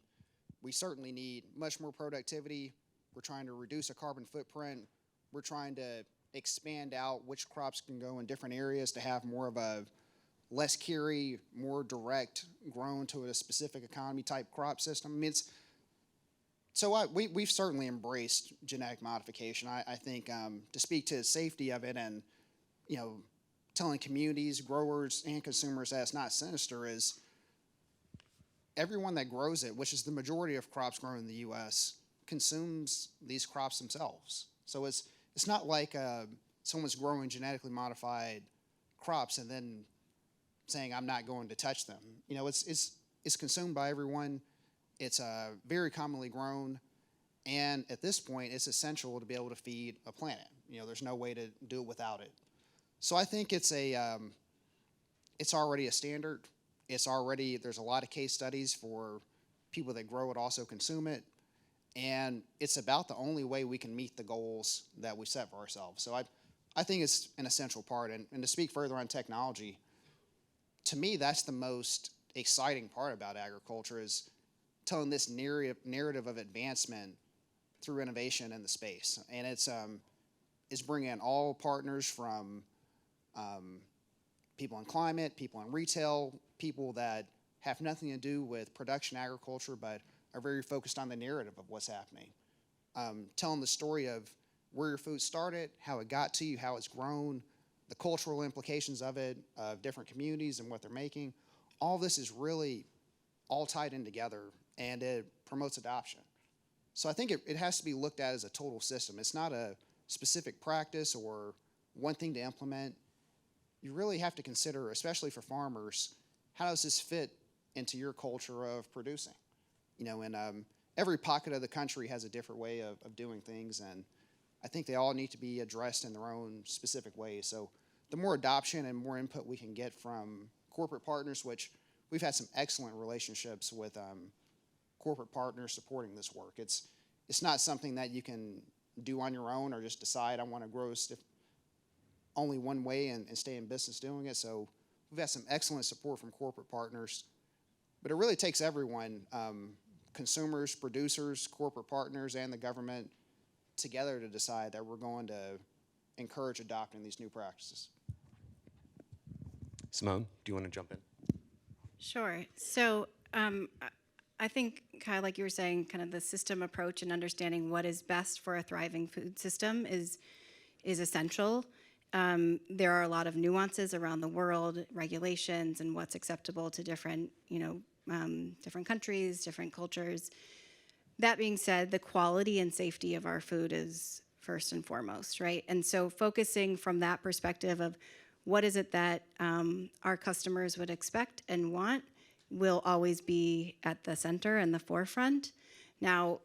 we certainly need much more productivity. We're trying to reduce a carbon footprint. We're trying to expand out which crops can go in different areas to have more of a less carry, more direct grown to a specific economy type crop system. I mean, we've certainly embraced genetic modification. I think to speak to the safety of it and, you know, telling communities, growers, and consumers that it's not sinister is everyone that grows it, which is the majority of crops grown in the U.S., consumes these crops themselves. So it's not like someone's growing genetically modified crops and then saying, I'm not going to touch them. You know, it's consumed by everyone. It's very commonly grown. And at this point, it's essential to be able to feed a planet. You know, there's no way to do it without it. So I think it's already a standard. There's a lot of case studies for people that grow it also consume it. And it's about the only way we can meet the goals that we set for ourselves. So I think it's an essential part. And to speak further on technology, to me, that's the most exciting part about agriculture is telling this narrative of advancement through innovation in the space. And it's bringing in all partners from people in climate, people in retail, people that have nothing to do with production agriculture, but are very focused on the narrative of what's happening. Telling the story of where your food started, how it got to you, how it's grown, the cultural implications of it, of different communities and what they're making. All this is really all tied in together, and it promotes adoption. So I think it has to be looked at as a total system. It's not a specific practice or one thing to implement. You really have to consider, especially for farmers, how does this fit into your culture of producing? You know, and every pocket of the country has a different way of doing things, and I think they all need to be addressed in their own specific ways. So the more adoption and more input we can get from corporate partners, which we've had some excellent relationships with corporate partners supporting this work. It's not something that you can do on your own or just decide I want to grow only one way and stay in business doing it. So we've had some excellent support from corporate partners, but it really takes everyone, consumers, producers, corporate partners, and the government together to decide that we're going to encourage adopting these new practices. Simone, do you want to jump in? Sure. So I think, Kyle, like you were saying, kind of the system approach and understanding what is best for a thriving food system is essential. There are a lot of nuances around the world, regulations, and what's acceptable to different, different countries, different cultures. That being said, the quality and safety of our food is first and foremost, right? And so focusing from that perspective of what is it that our customers would expect and want will always be at the center and the forefront. Now,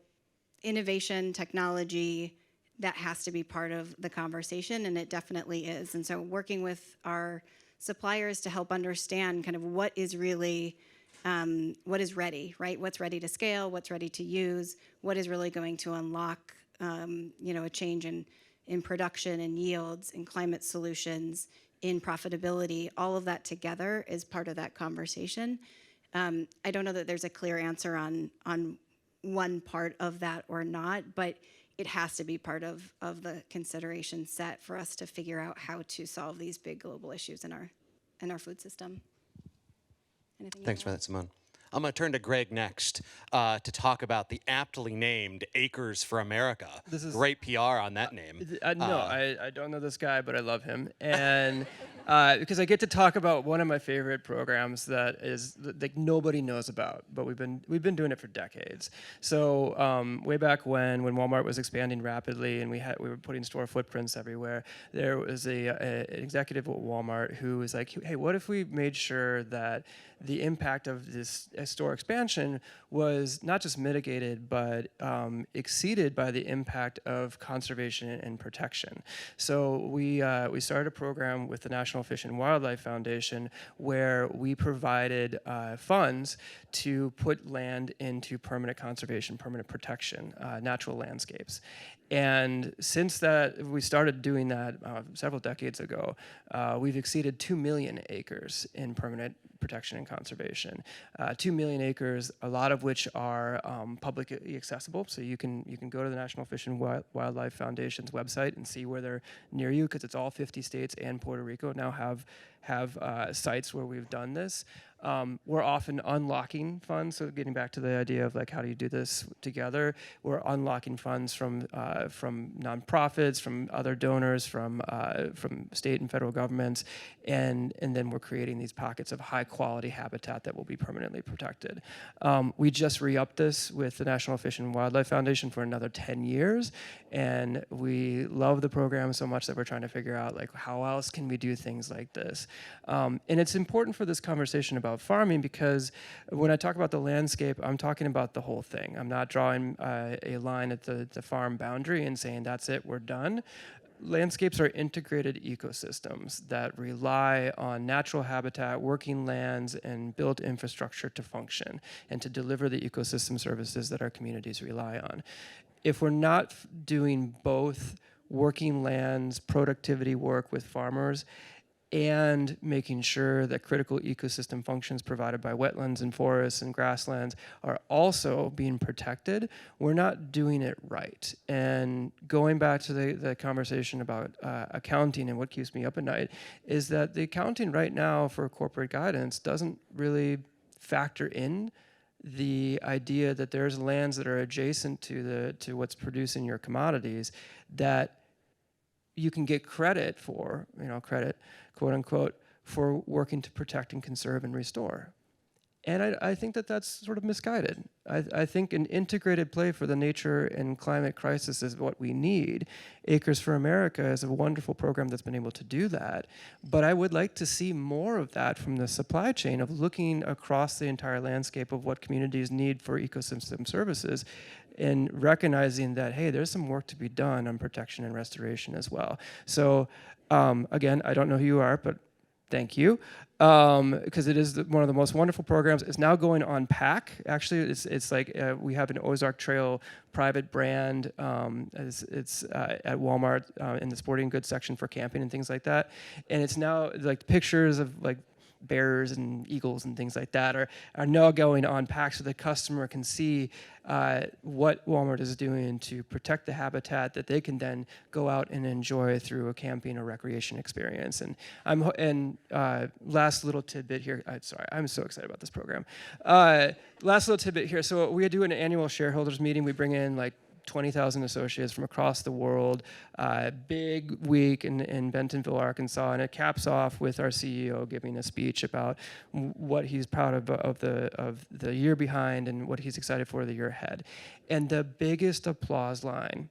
innovation, technology, that has to be part of the conversation, and it definitely is. And so working with our suppliers to help understand kind of what is really what is ready, right? What's ready to scale, what's ready to use, what is really going to unlock, a change in production and yields and climate solutions, in profitability. All of that together is part of that conversation. I don't know that there's a clear answer on one part of that or not, but it has to be part of the consideration set for us to figure out how to solve these big global issues in our food system. Anything Thanks for that, Simone. I'm going to turn to Greg next to talk about the aptly named Acres for America. This is great PR on that name. No, I don't know this guy, but I love him. And because I get to talk about one of my favorite programs that is like nobody knows about, but we've been doing it for decades. So way back when Walmart was expanding rapidly and we were putting store footprints everywhere, there was an executive at Walmart who was like, hey, what if we made sure that the impact of this store expansion was not just mitigated, but exceeded by the impact of conservation and protection. So we started a program with the National Fish and Wildlife Foundation where we provided funds to put land into permanent conservation, permanent protection, natural landscapes. And since that, we started doing that several decades ago, we've exceeded 2 million acres in permanent protection and conservation. 2 million acres, a lot of which are publicly accessible. So you can go to the National Fish and Wildlife Foundation's website and see where they're near you, because it's all 50 states and Puerto Rico now have sites where we've done this. We're often unlocking funds, so getting back to the idea of like how do you do this together, we're unlocking funds from nonprofits, from other donors, from state and federal governments, and then we're creating these pockets of high quality habitat that will be permanently protected. We just re-upped this with the National Fish and Wildlife Foundation for another 10 years, and we love the program so much that we're trying to figure out like how else can we do things like this. And it's important for this conversation about farming because when I talk about the landscape, I'm talking about the whole thing. I'm not drawing a line at the farm boundary and saying that's it, we're done. Landscapes are integrated ecosystems that rely on natural habitat, working lands, and built infrastructure to function and to deliver the ecosystem services that our communities rely on. If we're not doing both working lands, productivity work with farmers, and making sure that critical ecosystem functions provided by wetlands and forests and grasslands are also being protected, we're not doing it right. And going back to the conversation about accounting and what keeps me up at night is that the accounting right now for corporate guidance doesn't really factor in the idea that there's lands that are adjacent to what's producing your commodities that you can get credit for, credit, quote unquote, for working to protect and conserve and restore. And I think that that's sort of misguided. I think an integrated play for the nature and climate crisis is what we need. Acres for America is a wonderful program that's been able to do that. But I would like to see more of that from the supply chain of looking across the entire landscape of what communities need for ecosystem services and recognizing that, hey, there's some work to be done on protection and restoration as well. So again, I don't know who you are, but thank you, because it is one of the most wonderful programs. It's now going on PAC. Actually, it's like we have an Ozark Trail private brand. It's at Walmart in the sporting goods section for camping and things like that. And it's now like pictures of like bears and eagles and things like that are now going on PAC so the customer can see what Walmart is doing to protect the habitat that they can then go out and enjoy through a camping or recreation experience. And last little tidbit here. Sorry, I'm so excited about this program. Last little tidbit here. So we do an annual shareholders meeting. We bring in like 20,000 associates from across the world, big week in Bentonville, Arkansas, and it caps off with our CEO giving a speech about what he's proud of the year behind and what he's excited for the year ahead. And the biggest applause line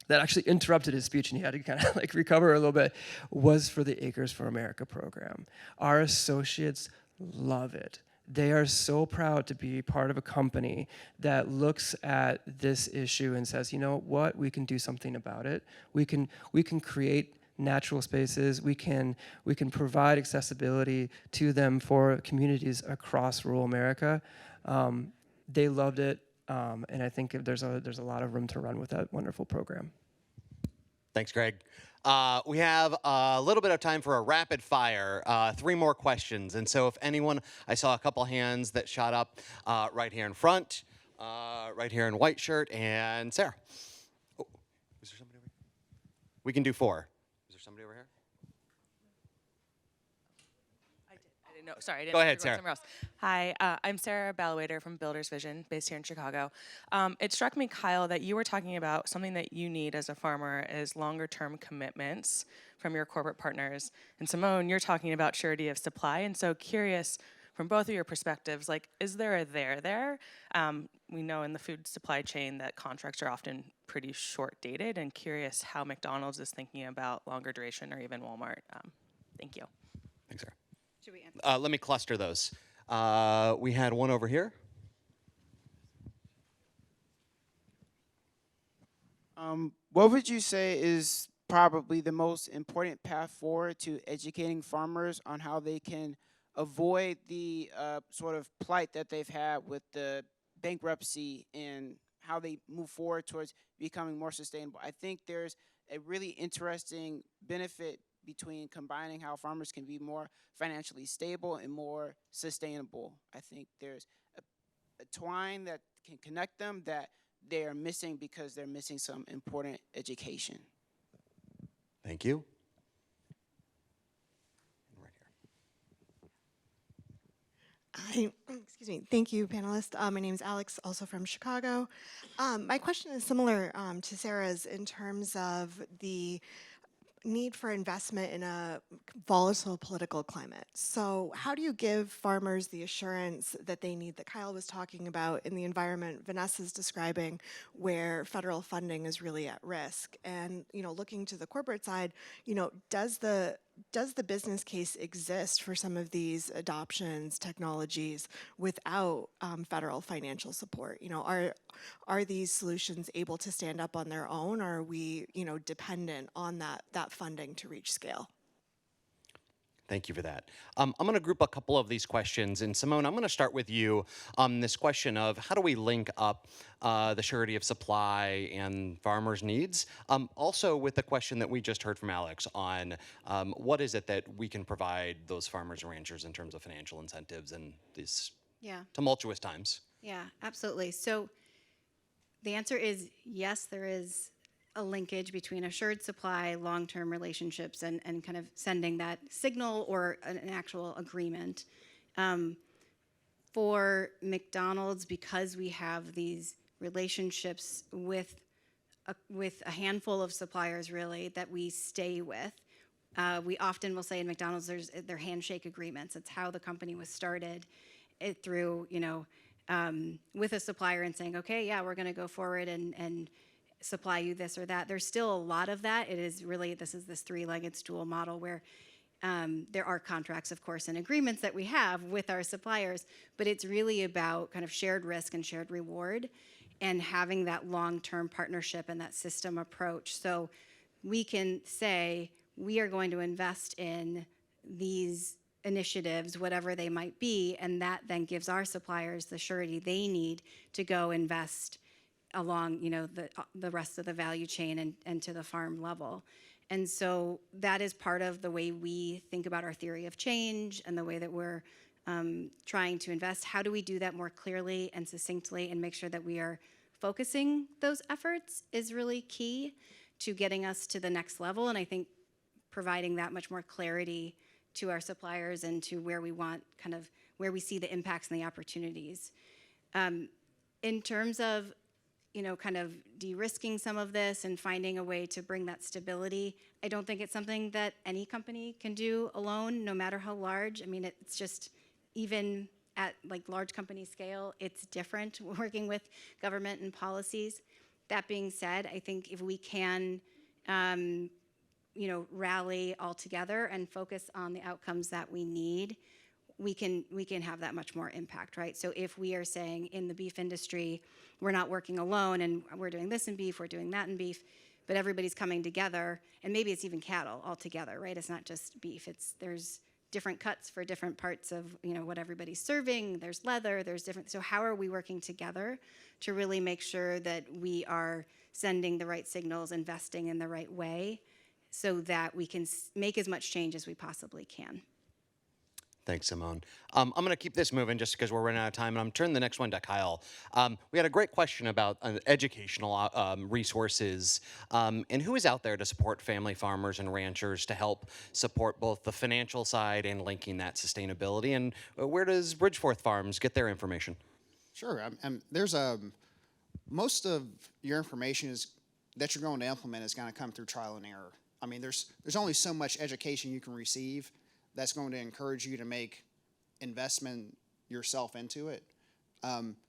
that actually interrupted his speech and he had to kind of like recover a little bit was for the Acres for America program. Our associates love it. They are so proud to be part of a company that looks at this issue and says, you know what, we can do something about it. We can create natural spaces. We can provide accessibility to them for communities across rural America. They loved it, and I think there's a lot of room to run with that wonderful program. Thanks, Greg. We have a little bit of time for a rapid fire, 3 more questions. And so if anyone, I saw a couple hands that shot up right here in front, right here in white shirt, and Sarah. Oh, is there somebody over here? We can do 4. Is there somebody over here? I didn't know. Sorry, I didn't Go know ahead, you were going Sarah. somewhere else. Hi, I'm Sarah Balwader from Builders Vision, based here in Chicago. It struck me, Kyle, that you were talking about something that you need as a farmer is longer-term commitments from your corporate partners. And Simone, you're talking about surety of supply. And so curious, from both of your perspectives, like, is there a there? We know in the food supply chain that contracts are often pretty short-dated, and curious how McDonald's is thinking about longer duration, or even Walmart. Thank you. Thanks, Sarah. Should we answer? Let me cluster those. We had one over here. What would you say is probably the most important path forward to educating farmers on how they can avoid the sort of plight that they've had with the bankruptcy and how they move forward towards becoming more sustainable? I think there's a really interesting benefit between combining how farmers can be more financially stable and more sustainable. I think there's a twine that can connect them that they are missing because they're missing some important education. Thank you. Right here. Excuse me. Thank you, panelists. My name is Alex, also from Chicago. My question is similar to Sarah's in terms of the need for investment in a volatile political climate. So how do you give farmers the assurance that they need, that Kyle was talking about, in the environment Vanessa's describing, where federal funding is really at risk? And, you know, looking to the corporate side, you know, does the business case exist for some of these adoptions, technologies, without federal financial support? You know, are these solutions able to stand up on their own, or are we, you know, dependent on that funding to reach scale? Thank you for that. I'm going to group a couple of these questions. And Simone, I'm going to start with you on this question of how do we link up the surety of supply and farmers' needs? Also with the question that we just heard from Alex on what is it that we can provide those farmers and ranchers in terms of financial incentives in these tumultuous times? Yeah, absolutely. So the answer is yes, there is a linkage between assured supply, long-term relationships, and kind of sending that signal or an actual agreement. For McDonald's, because we have these relationships with a handful of suppliers, really, that we stay with, we often will say in McDonald's, they're handshake agreements. It's how the company was started, through, you know, with a supplier and saying, okay, yeah, we're going to go forward and supply you this or that. There's still a lot of that. It is really, this is this 3-legged stool model where there are contracts, of course, and agreements that we have with our suppliers, but it's really about kind of shared risk and shared reward and having that long-term partnership and that system approach. So we can say, we are going to invest in these initiatives, whatever they might be, and that then gives our suppliers the surety they need to go invest along, you know, the rest of the value chain and to the farm level. And so that is part of the way we think about our theory of change and the way that we're trying to invest. How do we do that more clearly and succinctly and make sure that we are focusing those efforts is really key to getting us to the next level. And I think providing that much more clarity to our suppliers and to where we want, kind of where we see the impacts and the opportunities. In terms of, you know, kind of de-risking some of this and finding a way to bring that stability, I don't think it's something that any company can do alone, no matter how large. I mean, it's just, even at like large company scale, it's different working with government and policies. That being said, I think if we can, you know, rally all together and focus on the outcomes that we need, we can have that much more impact, right? So if we are saying in the beef industry, we're not working alone and we're doing this in beef, we're doing that in beef, but everybody's coming together, and maybe it's even cattle altogether, right? It's not just beef. There's different cuts for different parts of what everybody's serving. There's leather. There's different. So how are we working together to really make sure that we are sending the right signals, investing in the right way, so that we can make as much change as we possibly can? Thanks, Simone. I'm going to keep this moving just because we're running out of time, and I'm turning the next one to Kyle. We had a great question about educational resources and who is out there to support family farmers and ranchers to help support both the financial side and linking that sustainability, and where does Bridgeforth Farms get their information? Sure. There's most of your information that you're going to implement is going to come through trial and error. I mean, there's only so much education you can receive that's going to encourage you to make investment yourself into it.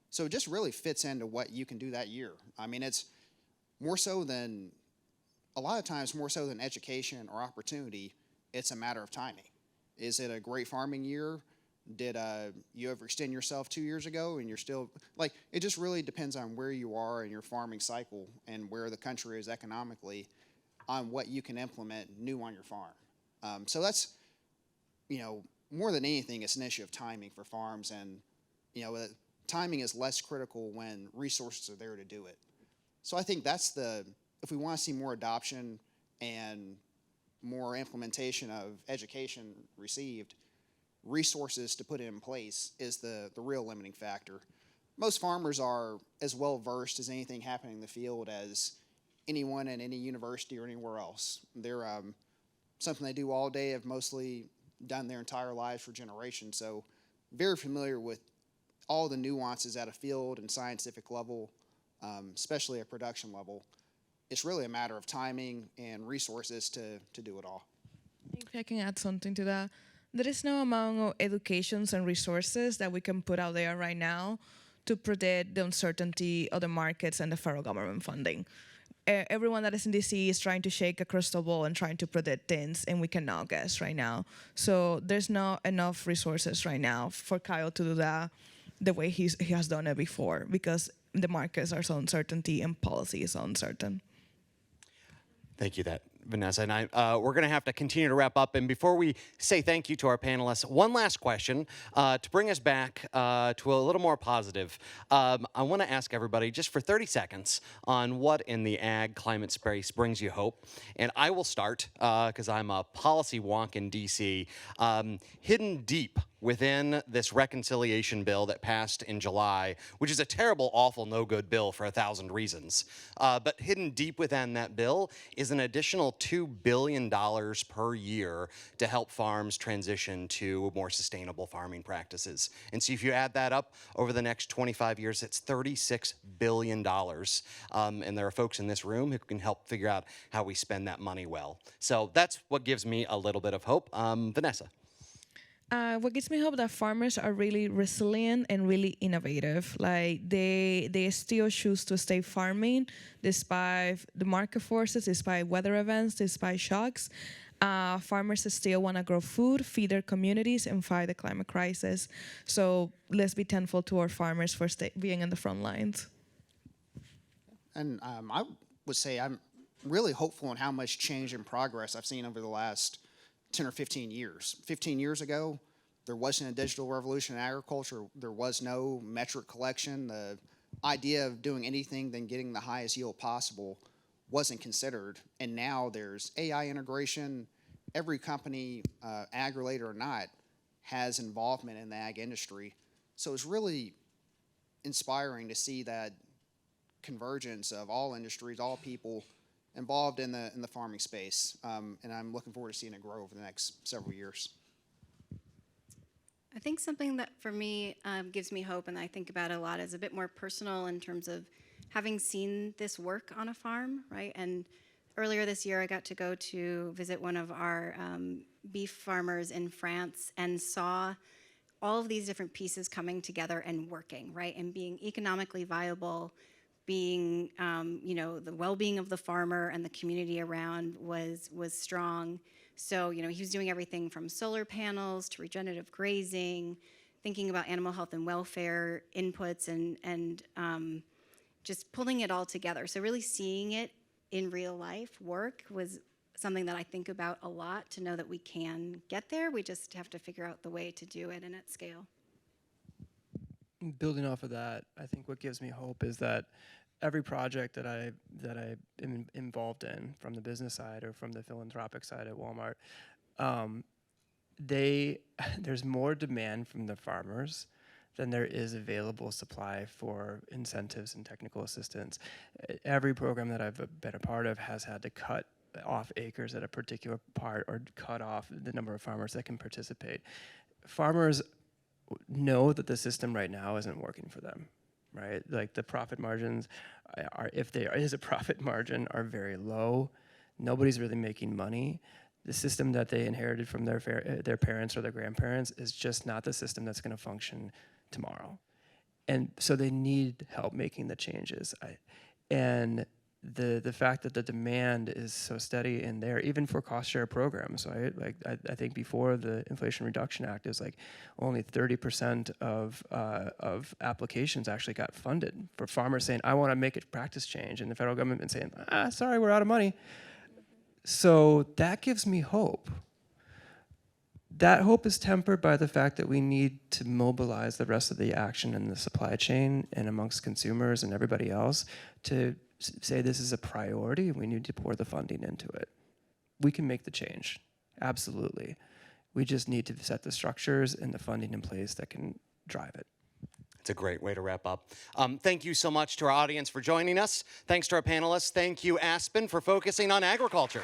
So it just really fits into what you can do that year. I mean, it's more so than, a lot of times more so than education or opportunity, it's a matter of timing. Is it a great farming year? Did you overextend yourself 2 years ago and you're still, like, it just really depends on where you are in your farming cycle and where the country is economically on what you can implement new on your farm. So that's, more than anything, it's an issue of timing for farms, and, timing is less critical when resources are there to do it. So I think that's if we want to see more adoption and more implementation of education received, resources to put it in place is the real limiting factor. Most farmers are as well versed as anything happening in the field as anyone at any university or anywhere else. They're something they do all day, have mostly done their entire lives for generations, so very familiar with all the nuances at a field and scientific level, especially at production level. It's really a matter of timing and resources to do it all. If I can add something to that, there is no amount of educations and resources that we can put out there right now to predict the uncertainty of the markets and the federal government funding. Everyone that is in DC is trying to shake a crystal ball and trying to predict things, and we cannot guess right now. So there's not enough resources right now for Kyle to do that the way he has done it before, because the markets are so uncertainty and policy is so uncertain. Thank you, Vanessa. And we're going to have to continue to wrap up. And before we say thank you to our panelists, one last question to bring us back to a little more positive. I want to ask everybody just for 30 seconds on what in the ag climate space brings you hope. And I will start because I'm a policy wonk in D.C. Hidden deep within this reconciliation bill that passed in July, which is a terrible, awful, no good bill for 1,000 reasons. But hidden deep within that bill is an additional $2 billion per year to help farms transition to more sustainable farming practices. And so if you add that up over the next 25 years, it's $36 billion. And there are folks in this room who can help figure out how we spend that money well. So that's what gives me a little bit of hope. Vanessa. What gives me hope that farmers are really resilient and really innovative. Like they still choose to stay farming despite the market forces, despite weather events, despite shocks. Farmers still want to grow food, feed their communities, and fight the climate crisis. So let's be thankful to our farmers for being in the front lines. And I would say I'm really hopeful in how much change and progress I've seen over the last 10 or 15 years. 15 years ago, there wasn't a digital revolution in agriculture. There was no metric collection. The idea of doing anything than getting the highest yield possible wasn't considered. And now there's AI integration. Every company, ag-related or not, has involvement in the ag industry. So it's really inspiring to see that convergence of all industries, all people involved in the farming space, and I'm looking forward to seeing it grow over the next several years. I think something that for me gives me hope, and I think about it a lot, is a bit more personal in terms of having seen this work on a farm, right? And earlier this year, I got to go to visit one of our beef farmers in France and saw all of these different pieces coming together and working, right? And being economically viable, being, the well-being of the farmer and the community around was strong. So, he was doing everything from solar panels to regenerative grazing, thinking about animal health and welfare inputs, and just pulling it all together. So really seeing it in real life work was something that I think about a lot, to know that we can get there. We just have to figure out the way to do it and at scale. Building off of that, I think what gives me hope is that every project that I am involved in, from the business side or from the philanthropic side at Walmart, there's more demand from the farmers than there is available supply for incentives and technical assistance. Every program that I've been a part of has had to cut off acres at a particular part or cut off the number of farmers that can participate. Farmers know that the system right now isn't working for them, right? Like the profit margins are, if there is a profit margin, are very low. Nobody's really making money. The system that they inherited from their parents or their grandparents is just not the system that's going to function tomorrow. And so they need help making the changes. And the fact that the demand is so steady in there, even for cost share programs, right? Like I think before the Inflation Reduction Act, is like only 30% of applications actually got funded for farmers saying, I want to make a practice change, and the federal government been saying, sorry, we're out of money. So that gives me hope. That hope is tempered by the fact that we need to mobilize the rest of the action in the supply chain and amongst consumers and everybody else to say this is a priority and we need to pour the funding into it. We can make the change, absolutely. We just need to set the structures and the funding in place that can drive it. It's a great way to wrap up. Thank you so much to our audience for joining us. Thanks to our panelists. Thank you, Aspen, for focusing on agriculture.